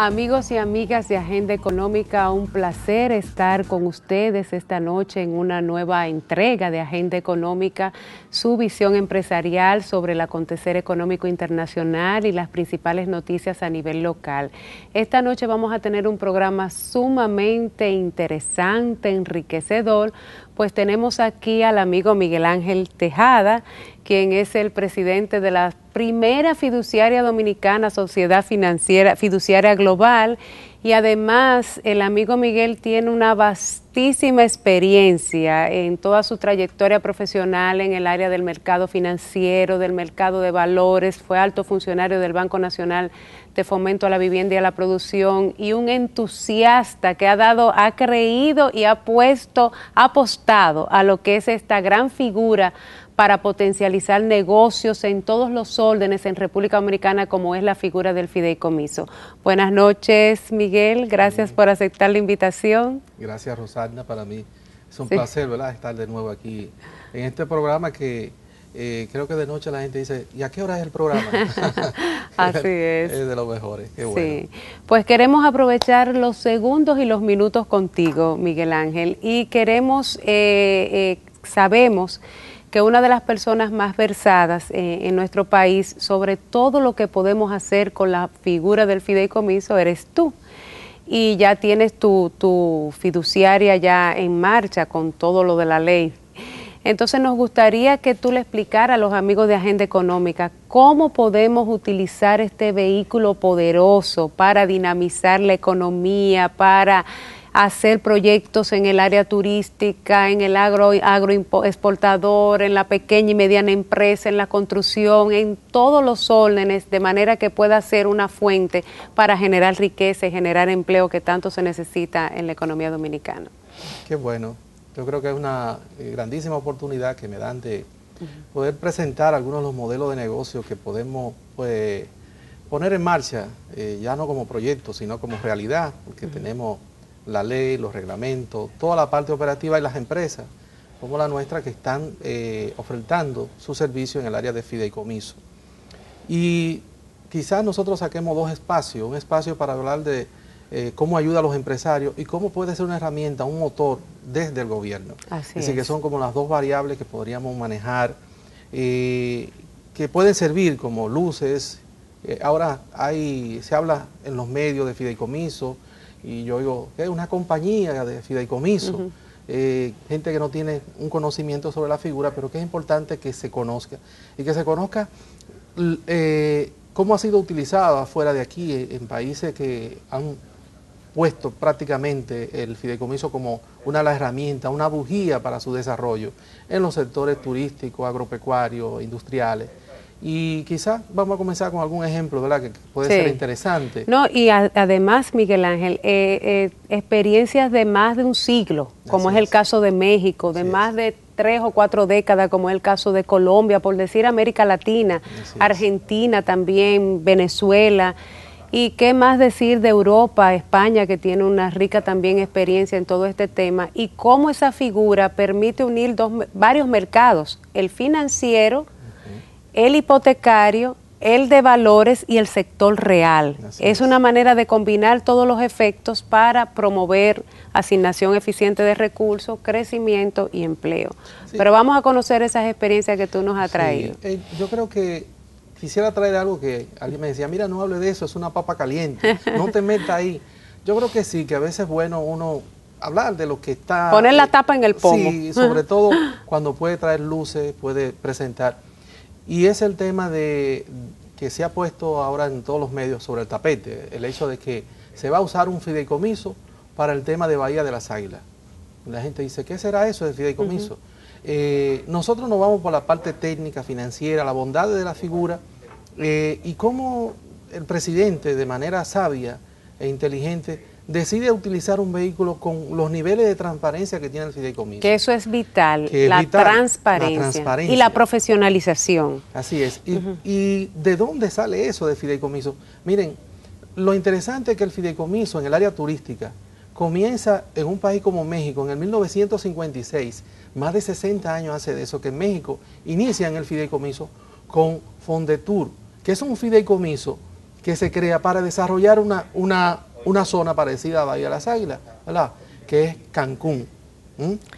Amigos y amigas de Agenda Económica, un placer estar con ustedes esta noche en una nueva entrega de Agenda Económica, su visión empresarial sobre el acontecer económico internacional y las principales noticias a nivel local. Esta noche vamos a tener un programa sumamente interesante, enriquecedor, pues tenemos aquí al amigo Miguel Ángel Tejada, quien es el presidente de la primera fiduciaria dominicana, Sociedad Financiera Fiduciaria Global, y además el amigo Miguel tiene una vastísima experiencia en toda su trayectoria profesional en el área del mercado financiero, del mercado de valores, fue alto funcionario del Banco Nacional de Fomento a la Vivienda y a la Producción y un entusiasta que ha creído y ha apostado a lo que es esta gran figura para potencializar negocios en todos los órdenes en República Dominicana, como es la figura del fideicomiso. Buenas noches, Miguel, gracias por aceptar la invitación. Gracias, Rosana, para mí es un placer, ¿verdad?, estar de nuevo aquí en este programa que creo que de noche la gente dice, ¿y a qué hora es el programa? Así es. Es de los mejores, qué bueno. Sí, pues queremos aprovechar los segundos y los minutos contigo, Miguel Ángel, y queremos, sabemos que una de las personas más versadas en nuestro país sobre todo lo que podemos hacer con la figura del fideicomiso eres tú. Y ya tienes tu fiduciaria ya en marcha con todo lo de la ley. Entonces nos gustaría que tú le explicaras a los amigos de Agenda Económica cómo podemos utilizar este vehículo poderoso para dinamizar la economía, para hacer proyectos en el área turística, en el agroexportador, en la pequeña y mediana empresa, en la construcción, en todos los órdenes, de manera que pueda ser una fuente para generar riqueza y generar empleo que tanto se necesita en la economía dominicana. Qué bueno. Yo creo que es una grandísima oportunidad que me dan de poder presentar algunos de los modelos de negocio que podemos poner en marcha, ya no como proyecto, sino como realidad, porque tenemos la ley, los reglamentos, toda la parte operativa y las empresas, como la nuestra, que están ofertando su servicio en el área de fideicomiso. Y quizás nosotros saquemos dos espacios, un espacio para hablar de cómo ayuda a los empresarios y cómo puede ser una herramienta, un motor desde el gobierno. Así es. Que son como las dos variables que podríamos manejar, que pueden servir como luces. Ahora se habla en los medios de fideicomiso, y yo digo, ¿qué es una compañía de fideicomiso? Gente que no tiene un conocimiento sobre la figura, pero que es importante que se conozca, y que se conozca cómo ha sido utilizado afuera de aquí, en países que han puesto prácticamente el fideicomiso como una de las herramientas, una bujía para su desarrollo en los sectores turísticos, agropecuarios, industriales. Y quizás vamos a comenzar con algún ejemplo, ¿verdad?, que puede ser interesante. No, y además, Miguel Ángel, experiencias de más de un siglo, como es el caso de México, de más de 3 o 4 décadas, como es el caso de Colombia, por decir América Latina, Argentina también, Venezuela. Y qué más decir de Europa, España, que tiene una rica también experiencia en todo este tema, y cómo esa figura permite unir varios mercados, el financiero, el hipotecario, el de valores y el sector real. Es una manera de combinar todos los efectos para promover asignación eficiente de recursos, crecimiento y empleo. Pero vamos a conocer esas experiencias que tú nos has traído. Yo creo que quisiera traer algo que alguien me decía, mira, no hable de eso, es una papa caliente, no te metas ahí. Yo creo que sí, que a veces es bueno uno hablar de lo que está... Poner la tapa en el pomo. Sí, sobre todo cuando puede traer luces, puede presentar. Y es el tema que se ha puesto ahora en todos los medios sobre el tapete, el hecho de que se va a usar un fideicomiso para el tema de Bahía de las Águilas. La gente dice, ¿qué será eso del fideicomiso? Nosotros nos vamos por la parte técnica, financiera, la bondad de la figura, y cómo el presidente, de manera sabia e inteligente, decide utilizar un vehículo con los niveles de transparencia que tiene el fideicomiso. Que eso es vital, la transparencia y la profesionalización. Así es. ¿Y de dónde sale eso de fideicomiso? Miren, lo interesante es que el fideicomiso en el área turística comienza en un país como México en el 1956, más de 60 años hace de eso, que en México inician el fideicomiso con Fondetour, que es un fideicomiso que se crea para desarrollar una zona parecida a Bahía de las Águilas, ¿verdad? Que es Cancún.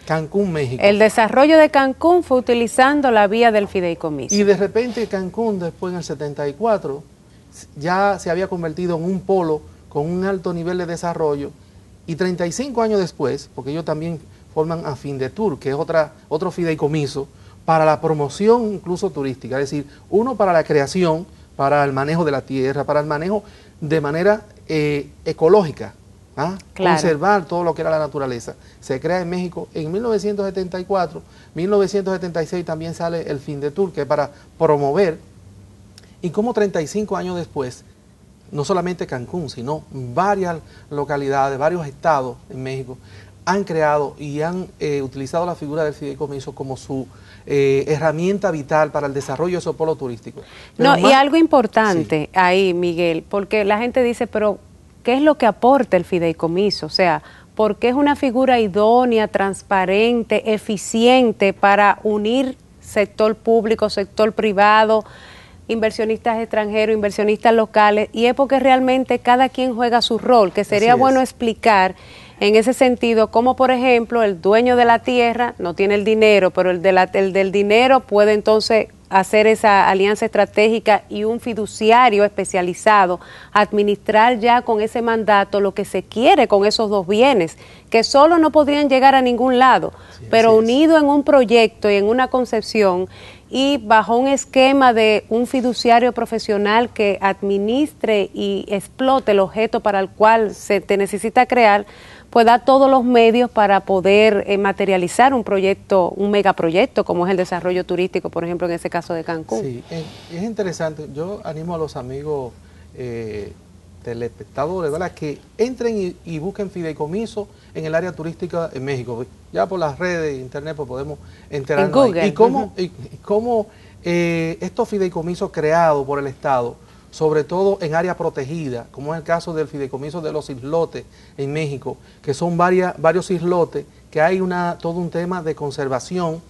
Cancún, México. El desarrollo de Cancún fue utilizando la vía del fideicomiso. Y de repente Cancún, después en el 74, ya se había convertido en un polo con un alto nivel de desarrollo, y 35 años después, porque ellos también forman Afindetour, que es otro fideicomiso para la promoción incluso turística, es decir, uno para la creación, para el manejo de la tierra, para el manejo de manera ecológica, claro, conservar todo lo que era la naturaleza. Se crea en México en 1974, 1976 también sale el Findetour, que es para promover, y como 35 años después, no solamente Cancún, sino varias localidades, varios estados en México han creado y han utilizado la figura del fideicomiso como su herramienta vital para el desarrollo de esos polos turísticos. No, y algo importante ahí, Miguel, porque la gente dice, pero ¿qué es lo que aporta el fideicomiso? O sea, ¿por qué es una figura idónea, transparente, eficiente para unir sector público, sector privado, inversionistas extranjeros, inversionistas locales? Y es porque realmente cada quien juega su rol, que sería bueno explicar en ese sentido cómo, por ejemplo, el dueño de la tierra no tiene el dinero, pero el del dinero puede entonces hacer esa alianza estratégica, y un fiduciario especializado administrar ya con ese mandato lo que se quiere con esos dos bienes, que solo no podrían llegar a ningún lado, pero unido en un proyecto y en una concepción, y bajo un esquema de un fiduciario profesional que administre y explote el objeto para el cual se te necesita crear, pues da todos los medios para poder materializar un proyecto, un megaproyecto como es el desarrollo turístico, por ejemplo, en ese caso de Cancún. Sí, es interesante. Yo animo a los amigos telespectadores, ¿verdad?, que entren y busquen fideicomiso en el área turística en México. Ya por las redes de internet pues podemos enterarnos en Google. Y cómo estos fideicomisos creados por el Estado, sobre todo en área protegida, como es el caso del fideicomiso de los islotes en México, que son varios islotes, que hay todo un tema de conservación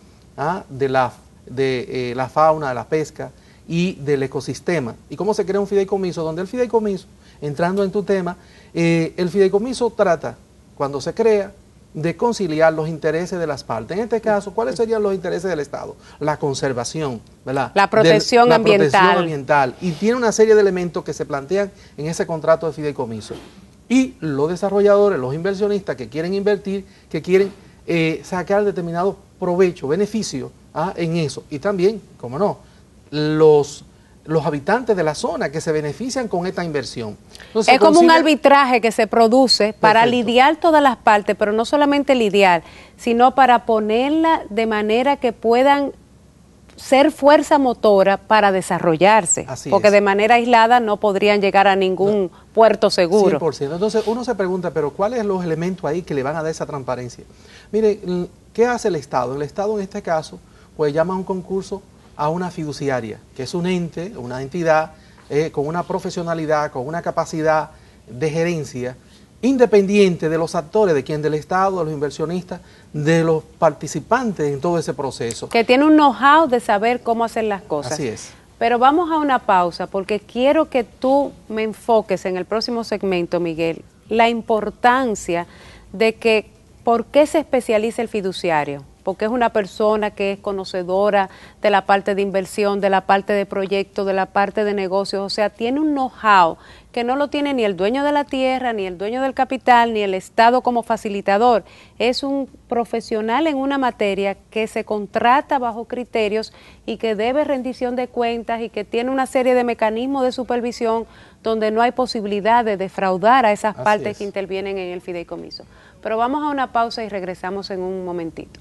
de la fauna, de la pesca y del ecosistema. Y cómo se crea un fideicomiso, donde el fideicomiso, entrando en tu tema, el fideicomiso trata, cuando se crea, de conciliar los intereses de las partes. En este caso, ¿cuáles serían los intereses del Estado? La conservación, ¿verdad? La protección ambiental. La protección ambiental. Y tiene una serie de elementos que se plantean en ese contrato de fideicomiso. Y los desarrolladores, los inversionistas que quieren invertir, que quieren sacar determinado provecho, beneficio en eso. Y también, como no, los habitantes de la zona que se benefician con esta inversión. Entonces, es como un arbitraje que se produce para lidiar todas las partes, pero no solamente lidiar, sino para ponerla de manera que puedan ser fuerza motora para desarrollarse, porque de manera aislada no podrían llegar a ningún puerto seguro. 100%. Entonces uno se pregunta, pero ¿cuáles son los elementos ahí que le van a dar esa transparencia? Mire, ¿qué hace el Estado? El Estado en este caso pues llama a un concurso a una fiduciaria, que es un ente, una entidad con una profesionalidad, con una capacidad de gerencia independiente de los actores, de quien del Estado, de los inversionistas, de los participantes en todo ese proceso. Que tiene un know-how de saber cómo hacer las cosas. Así es. Pero vamos a una pausa, porque quiero que tú me enfoques en el próximo segmento, Miguel, la importancia de que, ¿por qué se especializa el fiduciario? Porque es una persona que es conocedora de la parte de inversión, de la parte de proyectos, de la parte de negocios, o sea, tiene un know-how que no lo tiene ni el dueño de la tierra, ni el dueño del capital, ni el Estado como facilitador. Es un profesional en una materia que se contrata bajo criterios y que debe rendición de cuentas y que tiene una serie de mecanismos de supervisión donde no hay posibilidad de defraudar a esas partes que intervienen en el fideicomiso. Pero vamos a una pausa y regresamos en un momentito.